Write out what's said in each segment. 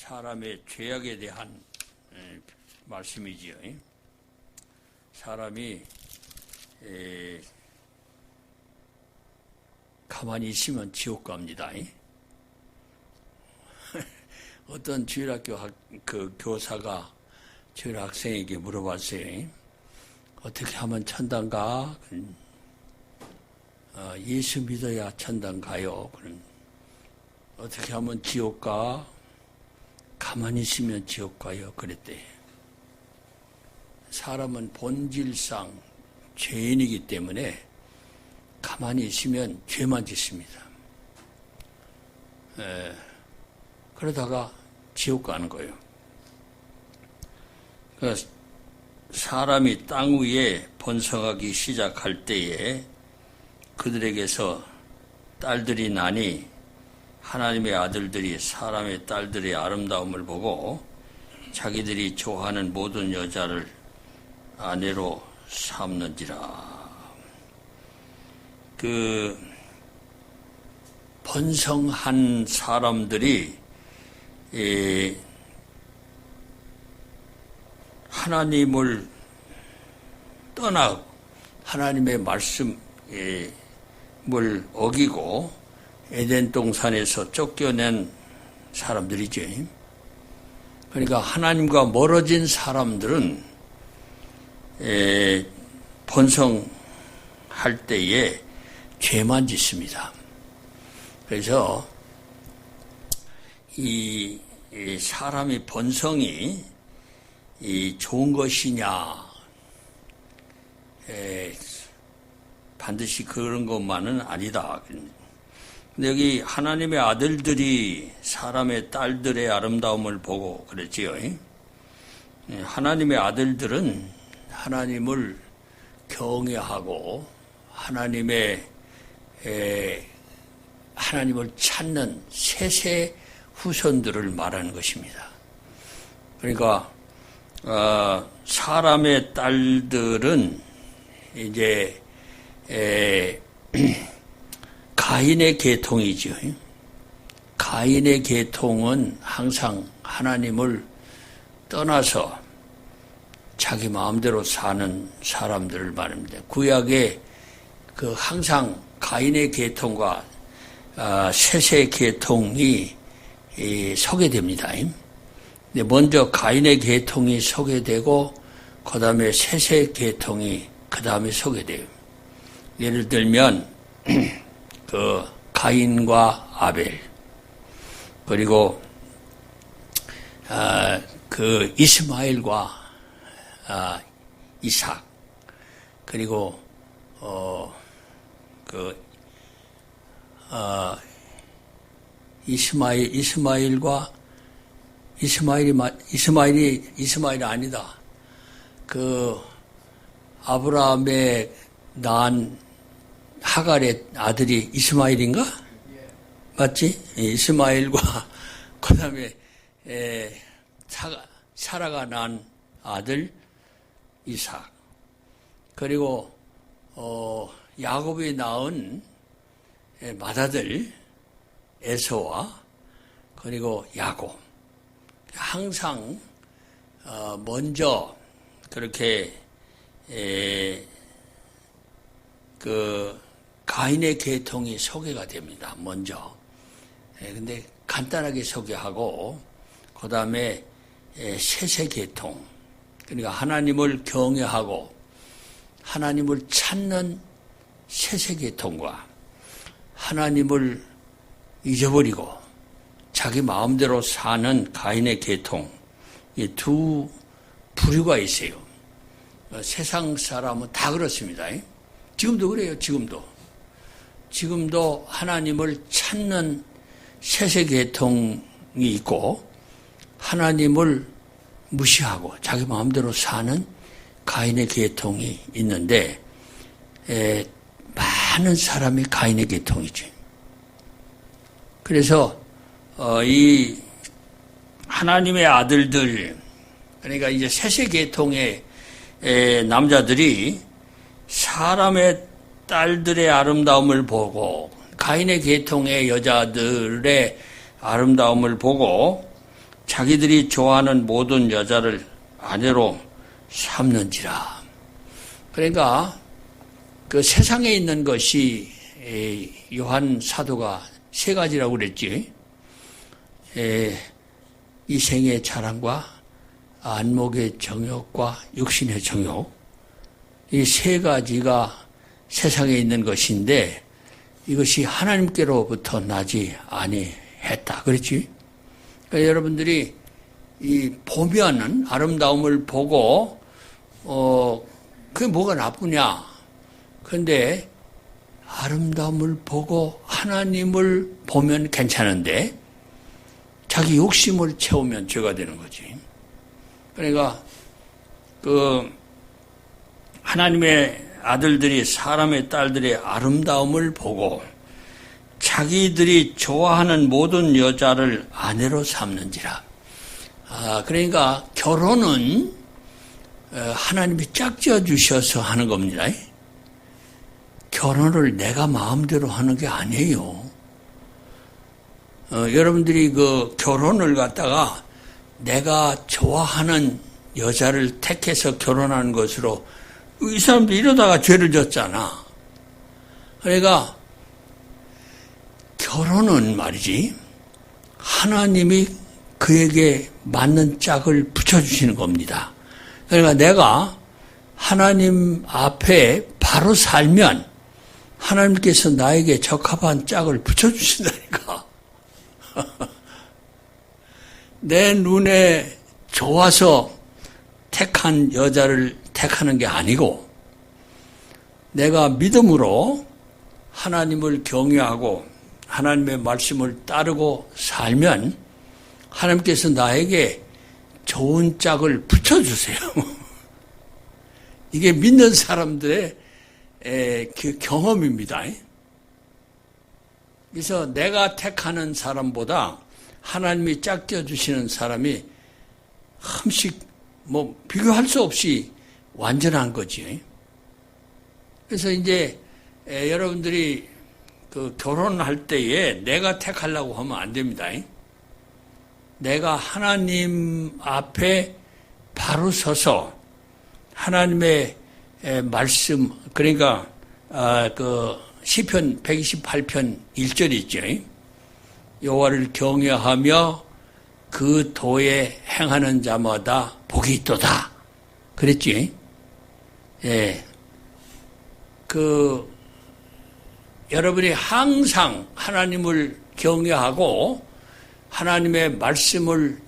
사람의 죄악에 대한 말씀이지요. 사람이 가만히 있으면 지옥 갑니다. 어떤 주일학교 교사가 주일 학생에게 물어봤어요. 어떻게 하면 천당 가? 예수 믿어야 천당 가요. 그럼 어떻게 하면 지옥 가? 가만히 있으면 지옥 가요. 그랬대. 사람은 본질상 죄인이기 때문에 가만히 있으면 죄만 짓습니다. 그러다가 지옥 가는 거예요. 그러니까 사람이 땅 위에 번성하기 시작할 때에 그들에게서 딸들이 나니 하나님의 아들들이 사람의 딸들의 아름다움을 보고 자기들이 좋아하는 모든 여자를 아내로 삼는지라. 번성한 사람들이 하나님을 떠나고 하나님의 말씀을 어기고 에덴 동산에서 쫓겨낸 사람들이죠. 그러니까 하나님과 멀어진 사람들은 번성할 때에 죄만 짓습니다. 그래서 이 사람의 번성이 좋은 것이냐, 반드시 그런 것만은 아니다. 근데 여기 하나님의 아들들이 사람의 딸들의 아름다움을 보고 그랬지요. 하나님의 아들들은 하나님을 경외하고 하나님을 찾는 세세 후손들을 말하는 것입니다. 그러니까 사람의 딸들은 이제 가인의 계통이죠. 가인의 계통은 항상 하나님을 떠나서 자기 마음대로 사는 사람들을 말합니다. 구약에 항상 가인의 계통과 셋의 계통이 소개됩니다. 근데 먼저 가인의 계통이 소개되고 그 다음에 셋의 계통이 그 다음에 소개돼요. 예를 들면 가인과 아벨, 그리고 이스마엘과 이삭, 그리고 이스마엘이 아니다. 아브라함의 낳은 하갈의 아들이 이스마엘인가? 맞지? 이스마엘과 그 다음에 사라가 낳은 아들 이삭, 그리고 야곱이 낳은 맏아들 에서와 그리고 야곱. 항상 먼저 그렇게 가인의 계통이 소개가 됩니다. 먼저. 근데 간단하게 소개하고 그 다음에 셋의 계통, 그러니까 하나님을 경외하고 하나님을 찾는 셋의 계통과 하나님을 잊어버리고 자기 마음대로 사는 가인의 계통, 이 두 부류가 있어요. 세상 사람은 다 그렇습니다. 지금도 그래요. 지금도 하나님을 찾는 셋의 계통이 있고 하나님을 무시하고 자기 마음대로 사는 가인의 계통이 있는데 많은 사람이 가인의 계통이죠. 그래서 이 하나님의 아들들, 그러니까 이제 셋의 계통의 남자들이 사람의 딸들의 아름다움을 보고 가인의 계통의 여자들의 아름다움을 보고 자기들이 좋아하는 모든 여자를 아내로 삼는지라. 그러니까 그 세상에 있는 것이 요한 사도가 세 가지라고 그랬지. 이생의 자랑과 안목의 정욕과 육신의 정욕. 이 세 가지가 세상에 있는 것인데 이것이 하나님께로부터 나지 아니했다. 그렇지? 그러니까 여러분들이 이 보면은 아름다움을 보고 그게 뭐가 나쁘냐? 그런데 아름다움을 보고 하나님을 보면 괜찮은데 자기 욕심을 채우면 죄가 되는 거지. 그러니까 그 하나님의 아들들이 사람의 딸들의 아름다움을 보고 자기들이 좋아하는 모든 여자를 아내로 삼는지라. 그러니까 결혼은 하나님이 짝지어 주셔서 하는 겁니다. 결혼을 내가 마음대로 하는 게 아니에요. 여러분들이 그 결혼을 갖다가 내가 좋아하는 여자를 택해서 결혼하는 것으로 이 사람도 이러다가 죄를 졌잖아. 그러니까 결혼은 말이지 하나님이 그에게 맞는 짝을 붙여주시는 겁니다. 그러니까 내가 하나님 앞에 바로 살면 하나님께서 나에게 적합한 짝을 붙여주신다니까. 내 눈에 좋아서 택한 여자를 택하는 게 아니고 내가 믿음으로 하나님을 경외하고 하나님의 말씀을 따르고 살면 하나님께서 나에게 좋은 짝을 붙여주세요. 이게 믿는 사람들의 그 경험입니다. 그래서 내가 택하는 사람보다 하나님이 짝져 주시는 사람이 한씩 비교할 수 없이 완전한 거지. 그래서 이제 여러분들이 그 결혼할 때에 내가 택하려고 하면 안 됩니다. 내가 하나님 앞에 바로 서서 하나님의 말씀, 그러니까 그 시편 128편 1절이 있죠. 여호와를 경외하며 그 도에 행하는 자마다 복이 있도다. 그랬지? 예. 여러분이 항상 하나님을 경외하고 하나님의 말씀을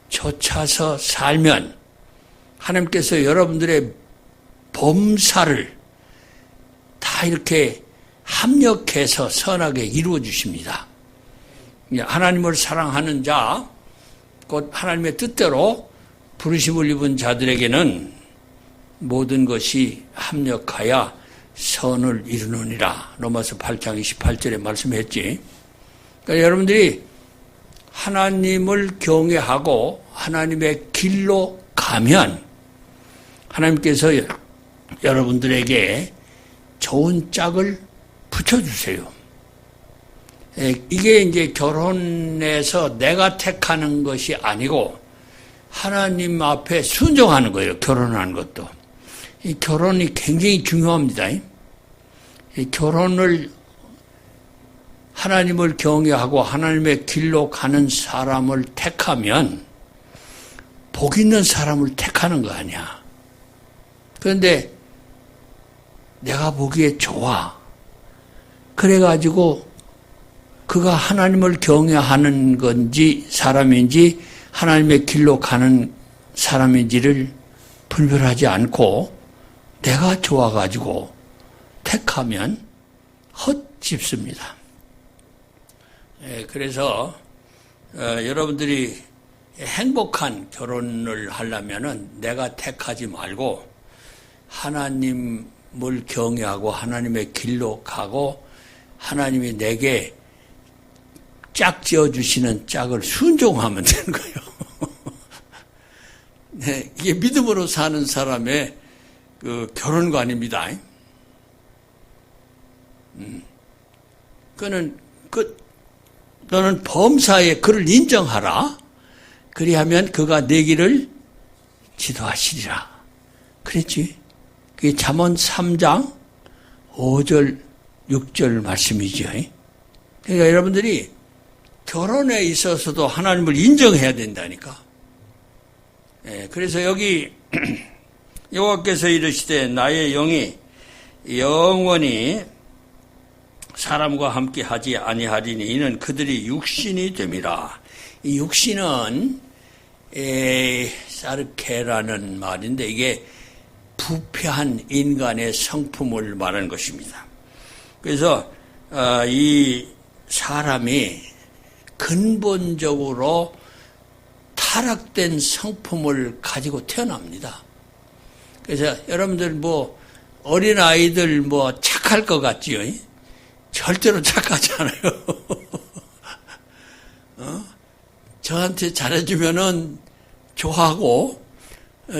좇아서 살면 하나님께서 여러분들의 범사를 다 이렇게 합력해서 선하게 이루어 주십니다. 하나님을 사랑하는 자, 곧 하나님의 뜻대로 부르심을 입은 자들에게는 모든 것이 합력하여 선을 이루느니라. 로마서 8장 28절에 말씀했지. 그러니까 여러분들이 하나님을 경외하고 하나님의 길로 가면 하나님께서 여러분들에게 좋은 짝을 붙여주세요. 이게 이제 결혼에서 내가 택하는 것이 아니고 하나님 앞에 순종하는 거예요. 결혼하는 것도. 이 결혼이 굉장히 중요합니다. 이 결혼을 하나님을 경외하고 하나님의 길로 가는 사람을 택하면 복 있는 사람을 택하는 거 아니야. 그런데 내가 보기에 좋아. 그래가지고 그가 하나님을 경외하는 건지 사람인지 하나님의 길로 가는 사람인지를 분별하지 않고 내가 좋아가지고 택하면 헛짓습니다. 그래서 여러분들이 행복한 결혼을 하려면은 내가 택하지 말고 하나님을 경외하고 하나님의 길로 가고 하나님이 내게 짝 지어주시는 짝을 순종하면 되는 거예요. 네, 이게 믿음으로 사는 사람의 그 결혼관입니다. 너는 범사에 그를 인정하라. 그리하면 그가 내 길을 지도하시리라. 그랬지. 그게 잠언 3장 5절 6절 말씀이죠. 그러니까 여러분들이 결혼에 있어서도 하나님을 인정해야 된다니까. 그래서 여기 여호와께서 이르시되 나의 영이 영원히 사람과 함께 하지 아니하리니 이는 그들이 육신이 됨이라. 이 육신은 사르케라는 말인데 이게 부패한 인간의 성품을 말하는 것입니다. 그래서 이 사람이 근본적으로 타락된 성품을 가지고 태어납니다. 그래서 여러분들 뭐 어린아이들 뭐 착할 것 같지요? 절대로 착하지 않아요. 저한테 잘해주면은 좋아하고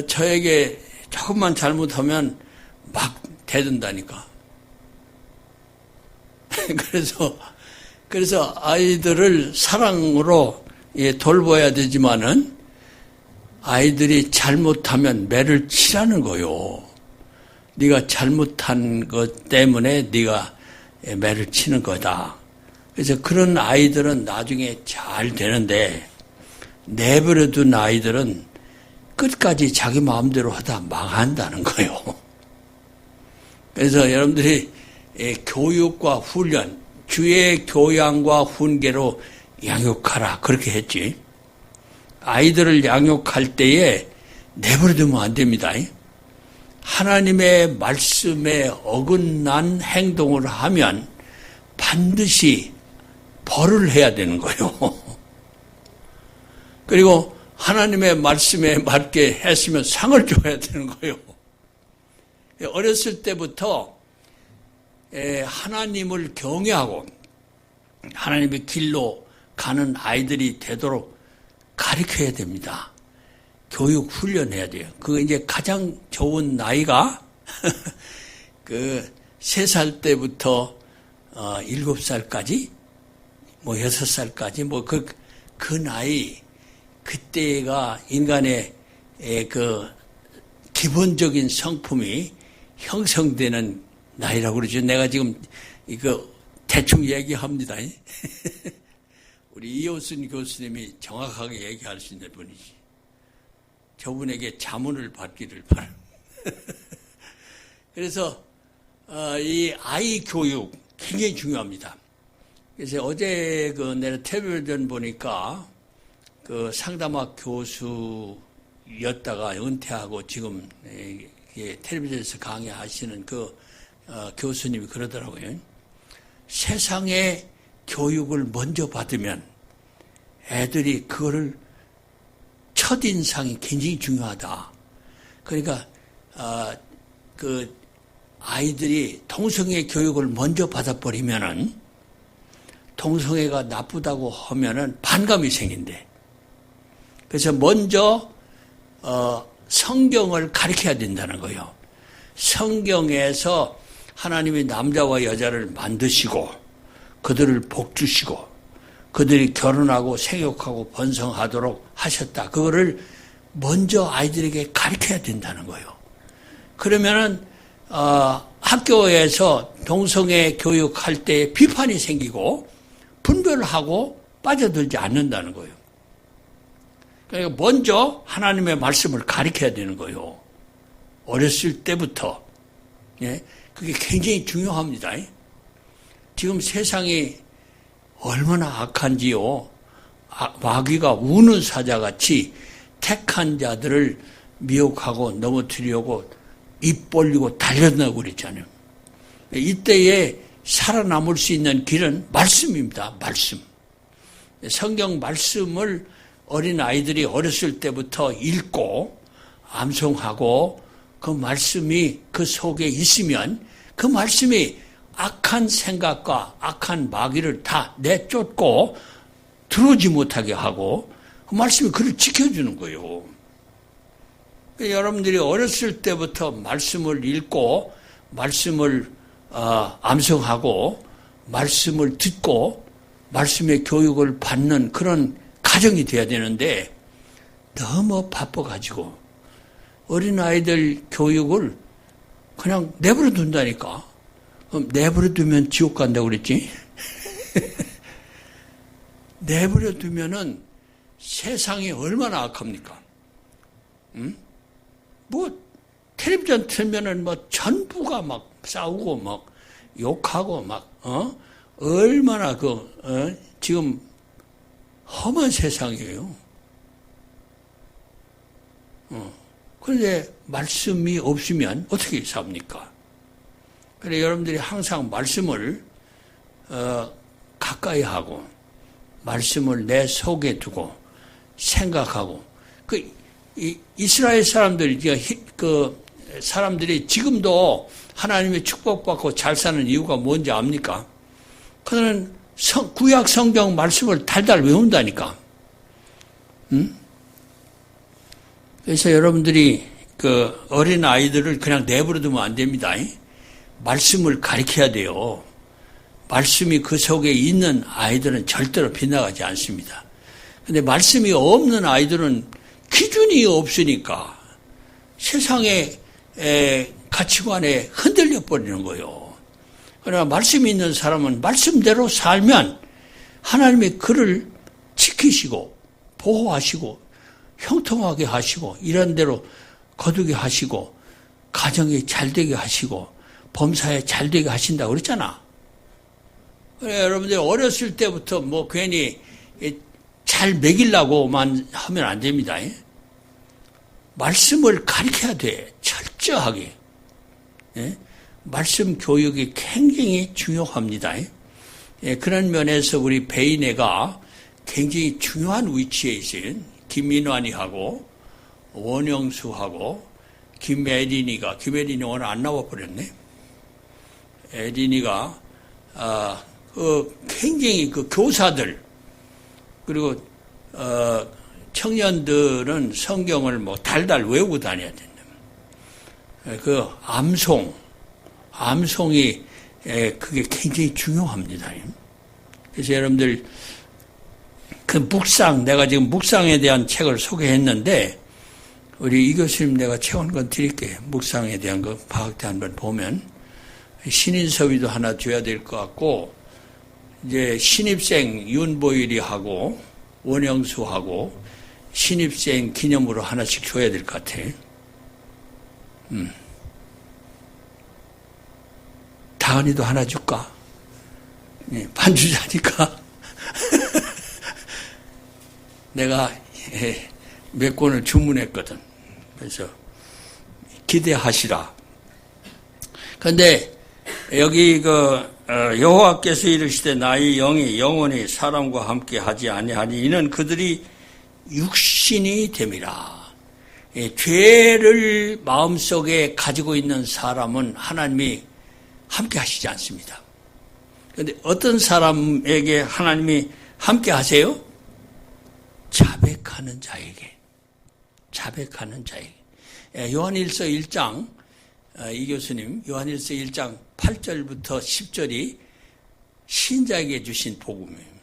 저에게 조금만 잘못하면 막 대든다니까. 그래서 아이들을 사랑으로 돌봐야 되지만은 아이들이 잘못하면 매를 치라는 거요. 네가 잘못한 것 때문에 네가 매를 치는 거다. 그래서 그런 아이들은 나중에 잘 되는데 내버려둔 아이들은 끝까지 자기 마음대로 하다 망한다는 거예요. 그래서 여러분들이 교육과 훈련, 주의 교양과 훈계로 양육하라 그렇게 했지. 아이들을 양육할 때에 내버려두면 안 됩니다. 하나님의 말씀에 어긋난 행동을 하면 반드시 벌을 해야 되는 거예요. 그리고 하나님의 말씀에 맞게 했으면 상을 줘야 되는 거예요. 어렸을 때부터 하나님을 경외하고 하나님의 길로 가는 아이들이 되도록 가르쳐야 됩니다. 교육 훈련해야 돼요. 그거 이제 가장 좋은 나이가 그 3살 때부터 7살까지 뭐 6살까지 뭐 그 나이 그때가 인간의 그 기본적인 성품이 형성되는 나이라고 그러죠. 내가 지금 이거 대충 얘기합니다. 우리 이호순 교수님이 정확하게 얘기할 수 있는 분이지. 저분에게 자문을 받기를 바랍니다. 그래서 이 아이 교육 굉장히 중요합니다. 그래서 어제 내가 텔레비전 보니까 그 상담학 교수였다가 은퇴하고 지금 텔레비전에서 강의하시는 그 교수님이 그러더라고요. 세상의 교육을 먼저 받으면 애들이 그거를 첫인상이 굉장히 중요하다. 그러니까 그 아이들이 동성애 교육을 먼저 받아버리면은 동성애가 나쁘다고 하면은 반감이 생긴대. 그래서 먼저 성경을 가르쳐야 된다는 거예요. 성경에서 하나님이 남자와 여자를 만드시고 그들을 복주시고 그들이 결혼하고 생육하고 번성하도록 하셨다. 그거를 먼저 아이들에게 가르쳐야 된다는 거예요. 그러면은 학교에서 동성애 교육할 때 비판이 생기고 분별하고 빠져들지 않는다는 거예요. 그러니까 먼저 하나님의 말씀을 가르쳐야 되는 거예요. 어렸을 때부터. 예? 그게 굉장히 중요합니다. 지금 세상이 얼마나 악한지요. 마귀가 우는 사자같이 택한 자들을 미혹하고 넘어뜨리려고 입 벌리고 달려나고 그랬잖아요. 이때에 살아남을 수 있는 길은 말씀입니다. 말씀. 성경 말씀을 어린 아이들이 어렸을 때부터 읽고 암송하고 그 말씀이 그 속에 있으면 그 말씀이 악한 생각과 악한 마귀를 다 내쫓고 들어오지 못하게 하고 그 말씀이 그를 지켜주는 거예요. 여러분들이 어렸을 때부터 말씀을 읽고 말씀을 암송하고 말씀을 듣고 말씀의 교육을 받는 그런 가정이 돼야 되는데 너무 바빠가지고 어린아이들 교육을 그냥 내버려 둔다니까. 그럼 내버려 두면 지옥 간다고 그랬지? 내버려 두면은 세상이 얼마나 악합니까? 응? 뭐, 텔레비전 틀면은 뭐 전부가 막 싸우고 막 욕하고 막, 얼마나 지금 험한 세상이에요. 그런데 말씀이 없으면 어떻게 삽니까? 그래, 여러분들이 항상 말씀을, 가까이 하고, 말씀을 내 속에 두고, 생각하고, 이스라엘 사람들이, 사람들이 지금도 하나님의 축복받고 잘 사는 이유가 뭔지 압니까? 그들은 구약 성경 말씀을 달달 외운다니까. 응? 그래서 여러분들이 어린 아이들을 그냥 내버려 두면 안 됩니다. 말씀을 가르쳐야 돼요. 말씀이 그 속에 있는 아이들은 절대로 빗나가지 않습니다. 근데 말씀이 없는 아이들은 기준이 없으니까 세상의 가치관에 흔들려 버리는 거예요. 그러나 말씀이 있는 사람은 말씀대로 살면 하나님의 글을 지키시고 보호하시고 형통하게 하시고 이런 대로 거두게 하시고 가정이 잘되게 하시고 범사에 잘되게 하신다고 그랬잖아. 그래, 여러분들 어렸을 때부터 뭐 괜히 잘 먹이려고만 하면 안 됩니다. 말씀을 가르쳐야 돼. 철저하게. 말씀 교육이 굉장히 중요합니다. 그런 면에서 우리 베이네가 굉장히 중요한 위치에 있어요. 김민환이하고 원영수하고 김혜린이 오늘 안 나와버렸네. 혜린이가 굉장히 교사들 그리고 청년들은 성경을 뭐 달달 외우고 다녀야 된다. 암송이 그게 굉장히 중요합니다. 그래서 여러분들 내가 지금 묵상에 대한 책을 소개했는데 우리 이 교수님 내가 책 한 권 드릴게요. 묵상에 대한 거 방학 때 한번 보면 신인서비도 하나 줘야 될 것 같고 이제 신입생 윤보일이 하고 원영수하고 신입생 기념으로 하나씩 줘야 될 것 같아. 다은이도 하나 줄까? 반주자니까. 내가 몇 권을 주문했거든. 그래서 기대하시라. 그런데 여기 여호와께서 이르시되 나의 영이 영원히 사람과 함께 하지 아니하니 이는 그들이 육신이 됨이라. 죄를 마음속에 가지고 있는 사람은 하나님이 함께 하시지 않습니다. 그런데 어떤 사람에게 하나님이 함께 하세요? 자백하는 자에게. 요한일서 1장 이 교수님 요한일서 1장 8절부터 10절이 신자에게 주신 복음이에요.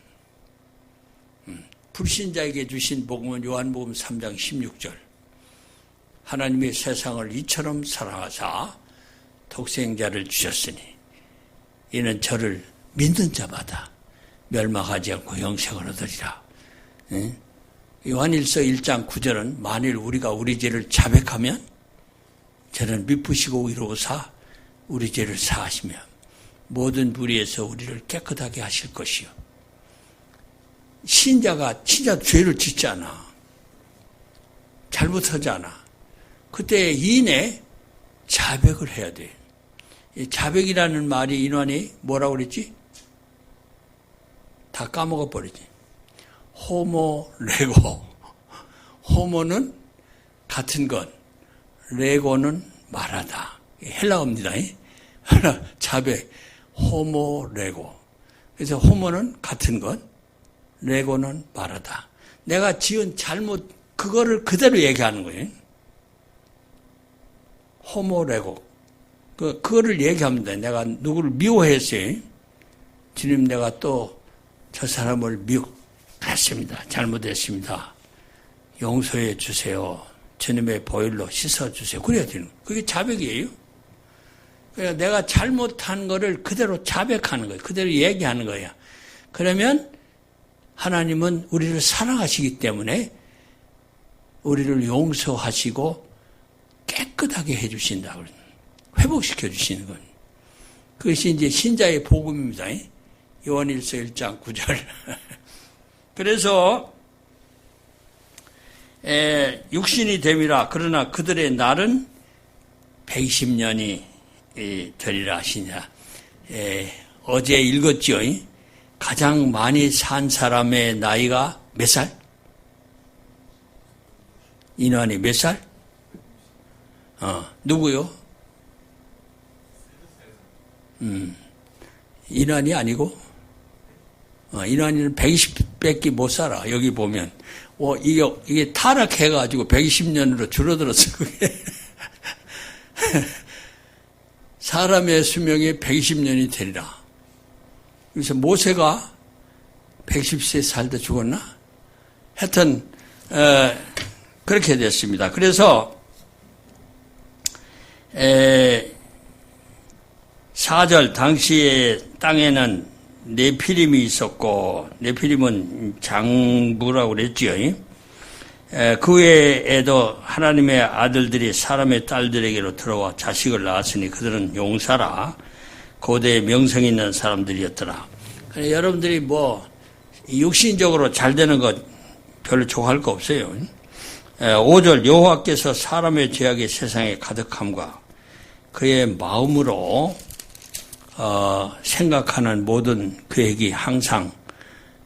불신자에게 주신 복음은 요한복음 3장 16절. 하나님의 세상을 이처럼 사랑하사 독생자를 주셨으니 이는 저를 믿는 자마다 멸망하지 않고 영생을 얻으리라. 요한일서 1장 9절은 만일 우리가 우리 죄를 자백하면 저는 미쁘시고 의로우사 우리 죄를 사하시며 모든 불의에서 우리를 깨끗하게 하실 것이요. 신자가 진짜 죄를 짓잖아. 잘못하잖아. 그때 이내 자백을 해야 돼. 이 자백이라는 말이 인원이 뭐라고 그랬지? 다 까먹어 버리지. 호모, 레고. 호모는 같은 것, 레고는 말하다. 헬라어입니다. 자백, 호모, 레고. 그래서 호모는 같은 것, 레고는 말하다. 내가 지은 잘못, 그거를 그대로 얘기하는 거예요. 호모, 레고. 그거를 얘기합니다. 내가 누구를 미워했어요. 주님, 내가 또 저 사람을 미워했습니다. 잘못했습니다. 용서해 주세요. 주님의 보혈로 씻어주세요. 그래야 되는 거예요. 그게 자백이에요. 그러니까 내가 잘못한 거를 그대로 자백하는 거예요. 그대로 얘기하는 거예요. 그러면 하나님은 우리를 사랑하시기 때문에 우리를 용서하시고 깨끗하게 해주신다. 회복시켜 주시는 거예요. 그것이 이제 신자의 복음입니다. 요한일서 1장 9절. 그래서 육신이 됨이라. 그러나 그들의 날은 120년이 되리라 하시냐. 어제 읽었죠. 가장 많이 산 사람의 나이가 몇 살? 인환이 몇 살? 누구요? 인환이 아니고, 인환이는 120밖에 못 살아. 여기 보면. 이게 타락해가지고 120년으로 줄어들었어, 그게. 사람의 수명이 120년이 되리라. 그래서 모세가 110세 살다 죽었나? 하여튼, 그렇게 됐습니다. 그래서, 4절, 당시에 땅에는 네피림이 있었고, 네피림은 장부라고 그랬지요. 그 외에도 하나님의 아들들이 사람의 딸들에게로 들어와 자식을 낳았으니 그들은 용사라 고대 명성 있는 사람들이었더라. 여러분들이 육신적으로 잘 되는 것 별로 좋아할 거 없어요. 5절, 여호와께서 사람의 죄악이 세상에 가득함과 그의 마음으로 생각하는 모든 계획이 항상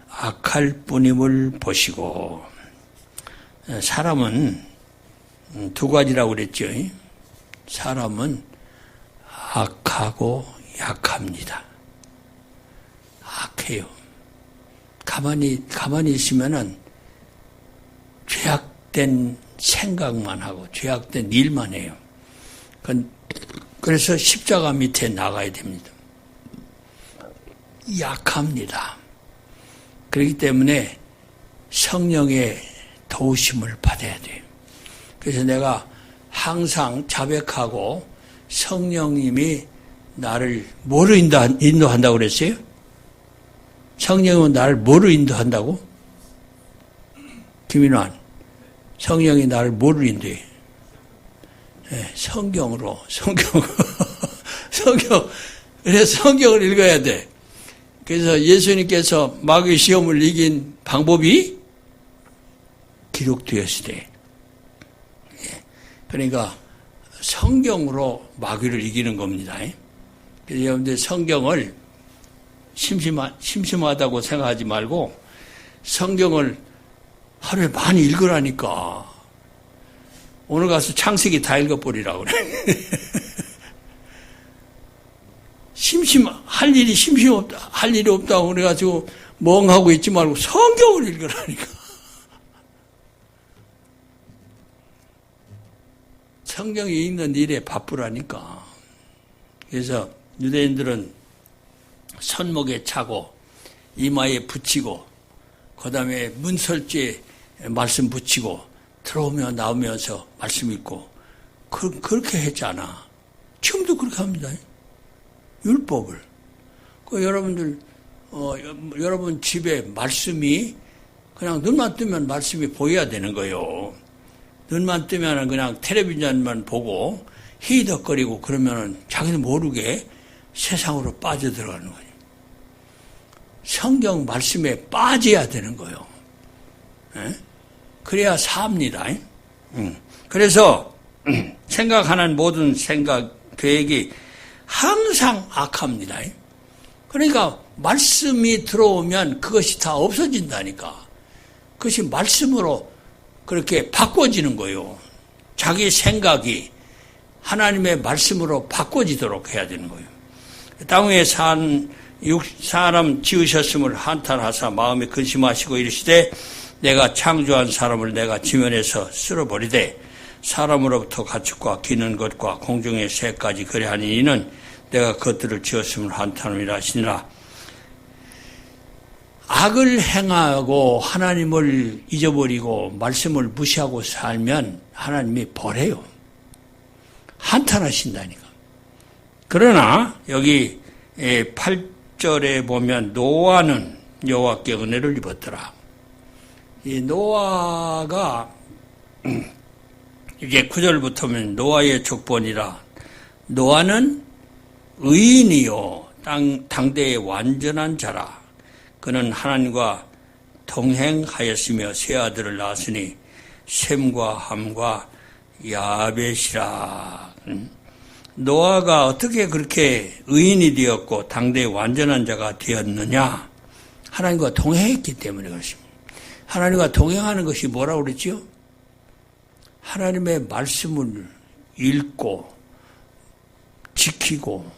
악할 뿐임을 보시고. 사람은 두 가지라고 그랬죠. 사람은 악하고 약합니다. 악해요. 가만히 있으면은 죄악된 생각만 하고 죄악된 일만 해요. 그래서 십자가 밑에 나가야 됩니다. 약합니다. 그렇기 때문에 성령의 도우심을 받아야 돼요. 그래서 내가 항상 자백하고 성령님이 나를 뭐로 인도한다고 그랬어요? 성령은 나를 뭐로 인도한다고? 김인환, 성령이 나를 뭐로 인도해? 네, 성경으로. 그래서 성경을 읽어야 돼. 그래서 예수님께서 마귀 시험을 이긴 방법이 기록되었을 때. 그러니까 성경으로 마귀를 이기는 겁니다. 그래서 여러분들 성경을 심심하다고 생각하지 말고 성경을 하루에 많이 읽으라니까. 오늘 가서 창세기 다 읽어버리라고 그래. 할 일이 없다고 그래가지고 멍하고 있지 말고 성경을 읽으라니까. 성경이 읽는 일에 바쁘라니까. 그래서 유대인들은 손목에 차고 이마에 붙이고 그 다음에 문설주에 말씀 붙이고 들어오며 나오면서 말씀 읽고 그렇게 했잖아. 지금도 그렇게 합니다. 율법을. 여러분들 여러분 집에 말씀이 그냥 눈만 뜨면 말씀이 보여야 되는 거예요. 눈만 뜨면 그냥 텔레비전만 보고 히덕거리고 그러면 자기도 모르게 세상으로 빠져들어가는 거예요. 성경 말씀에 빠져야 되는 거예요. 그래야 삽니다. 그래서 생각하는 모든 생각, 계획이 항상 악합니다. 그러니까 말씀이 들어오면 그것이 다 없어진다니까. 그것이 말씀으로 그렇게 바꿔지는 거예요. 자기 생각이 하나님의 말씀으로 바꿔지도록 해야 되는 거예요. 땅 위에 사람 지으셨음을 한탄하사 마음에 근심하시고 이르시되 내가 창조한 사람을 내가 지면에서 쓸어버리되 사람으로부터 가축과 기는 것과 공중의 새까지 그래하니 이는 내가 그것들을 지었음을 한탄함이라 하시니라. 악을 행하고 하나님을 잊어버리고 말씀을 무시하고 살면 하나님이 벌해요. 한탄하신다니까. 그러나 여기 8절에 보면 노아는 여호와께 은혜를 입었더라. 이 노아가 이게 9절부터는 노아의 족본이라 노아는 의인이요 당대의 완전한 자라. 그는 하나님과 동행하였으며 세 아들을 낳았으니 셈과 함과 야벳이라. 노아가 어떻게 그렇게 의인이 되었고 당대의 완전한 자가 되었느냐? 하나님과 동행했기 때문에 그렇습니다. 하나님과 동행하는 것이 뭐라고 그랬죠? 하나님의 말씀을 읽고 지키고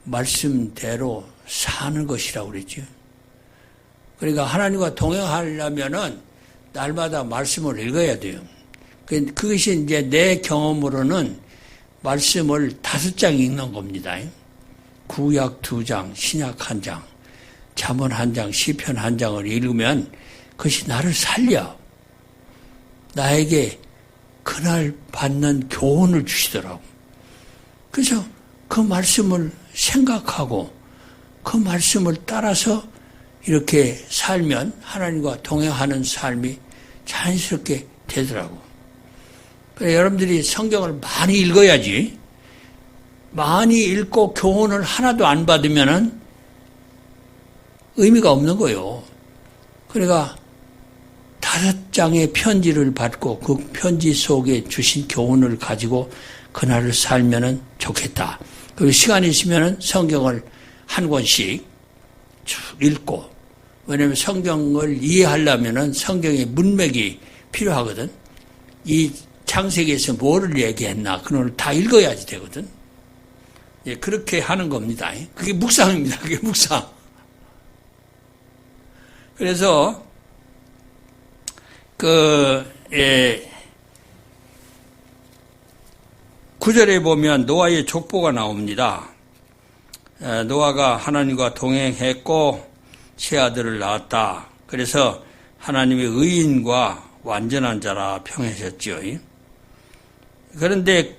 말씀대로 사는 것이라고 그랬죠. 그러니까 하나님과 동행하려면은 날마다 말씀을 읽어야 돼요. 그것이 이제 내 경험으로는 말씀을 5장 읽는 겁니다. 구약 2장, 신약 1장, 잠언 1장, 시편 1장을 읽으면 그것이 나를 살려. 나에게 그날 받는 교훈을 주시더라고. 그래서 그 말씀을 생각하고 그 말씀을 따라서 이렇게 살면 하나님과 동행하는 삶이 자연스럽게 되더라고. 그래서 여러분들이 성경을 많이 읽어야지. 많이 읽고 교훈을 하나도 안 받으면은 의미가 없는 거예요. 그러니까 5장의 편지를 받고 그 편지 속에 주신 교훈을 가지고 그날을 살면은 좋겠다. 그리고 시간이 있으면은 성경을 한 권씩 쭉 읽고, 왜냐하면 성경을 이해하려면은 성경의 문맥이 필요하거든. 이 창세기에서 뭐를 얘기했나 그걸 다 읽어야지 되거든. 예, 그렇게 하는 겁니다. 그게 묵상입니다. 그게 묵상. 그래서 9절에 보면 노아의 족보가 나옵니다. 노아가 하나님과 동행했고 세 아들을 낳았다. 그래서 하나님의 의인과 완전한 자라 평하셨죠. 그런데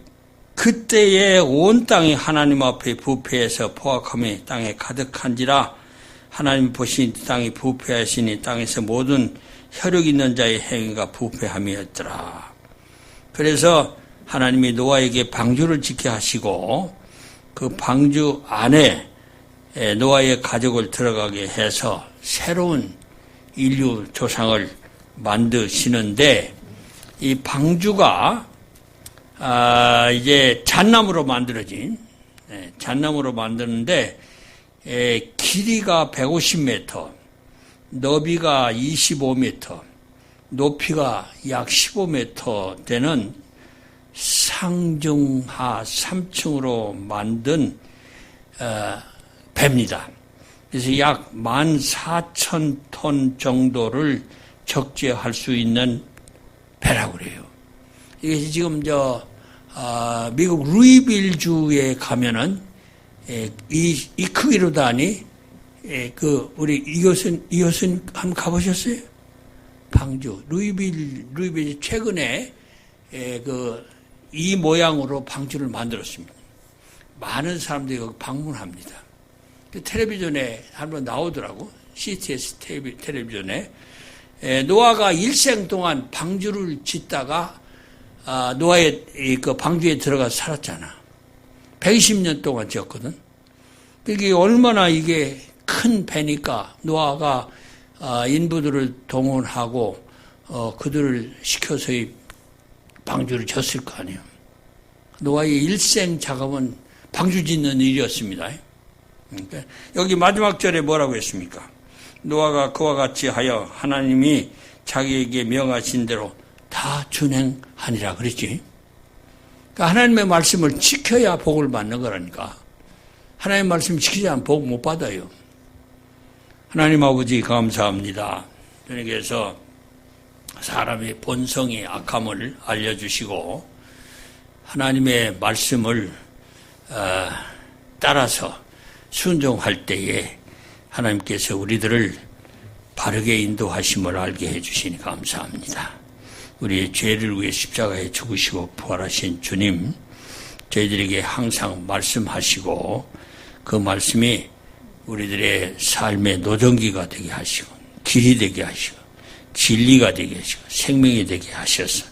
그때에 온 땅이 하나님 앞에 부패해서 포악함이 땅에 가득한지라 하나님 보신 땅이 부패하시니 땅에서 모든 혈육 있는 자의 행위가 부패함이었더라. 그래서 하나님이 노아에게 방주를 짓게 하시고 그 방주 안에 노아의 가족을 들어가게 해서 새로운 인류 조상을 만드시는데, 이 방주가 이제 잣나무로 만들어진, 잣나무로 만드는데 길이가 150m, 너비가 25m, 높이가 약 15m 되는 상중하 3층으로 만든 배입니다. 그래서 약 14,000톤 정도를 적재할 수 있는 배라고 그래요. 이게 지금 미국 루이빌주에 가면은 이 크기로 다니 우리 이것은 한번 가보셨어요? 방주 루이빌 최근에 이 모양으로 방주를 만들었습니다. 많은 사람들이 여기 방문합니다. 텔레비전에 한번 나오더라고. CTS 텔레비전에. 노아가 일생 동안 방주를 짓다가 노아의 그 방주에 들어가서 살았잖아. 120년 동안 지었거든. 이게 얼마나 이게 큰 배니까 노아가 인부들을 동원하고 그들을 시켜서 이 방주를 졌을 거 아니에요. 노아의 일생 작업은 방주 짓는 일이었습니다. 그러니까 여기 마지막 절에 뭐라고 했습니까? 노아가 그와 같이 하여 하나님이 자기에게 명하신 대로 다 준행하니라 그랬지. 그러니까 하나님의 말씀을 지켜야 복을 받는 거라니까. 하나님의 말씀 지키지 않으면 복 못 받아요. 하나님 아버지 감사합니다. 주님께서 사람의 본성의 악함을 알려주시고 하나님의 말씀을 따라서 순종할 때에 하나님께서 우리들을 바르게 인도하심을 알게 해주시니 감사합니다. 우리의 죄를 위해 십자가에 죽으시고 부활하신 주님, 저희들에게 항상 말씀하시고 그 말씀이 우리들의 삶의 노정기가 되게 하시고 길이 되게 하시고 진리가 되게 하시고 생명이 되게 하셔서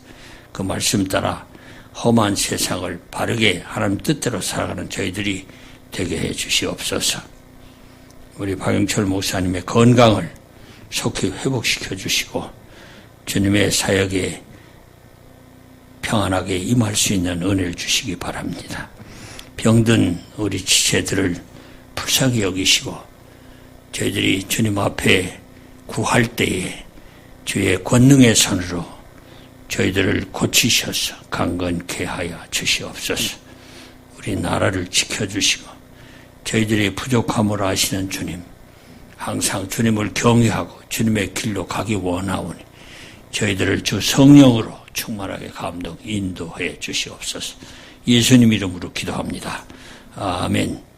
그 말씀 따라 험한 세상을 바르게 하나님 뜻대로 살아가는 저희들이 되게 해 주시옵소서. 우리 박영철 목사님의 건강을 속히 회복시켜 주시고 주님의 사역에 평안하게 임할 수 있는 은혜를 주시기 바랍니다. 병든 우리 지체들을 불쌍히 여기시고 저희들이 주님 앞에 구할 때에 주의 권능의 손으로 저희들을 고치셔서 강건케 하여 주시옵소서. 우리 나라를 지켜주시고 저희들의 부족함을 아시는 주님, 항상 주님을 경외하고 주님의 길로 가기 원하오니 저희들을 주 성령으로 충만하게 감동 인도해 주시옵소서. 예수님 이름으로 기도합니다. 아멘.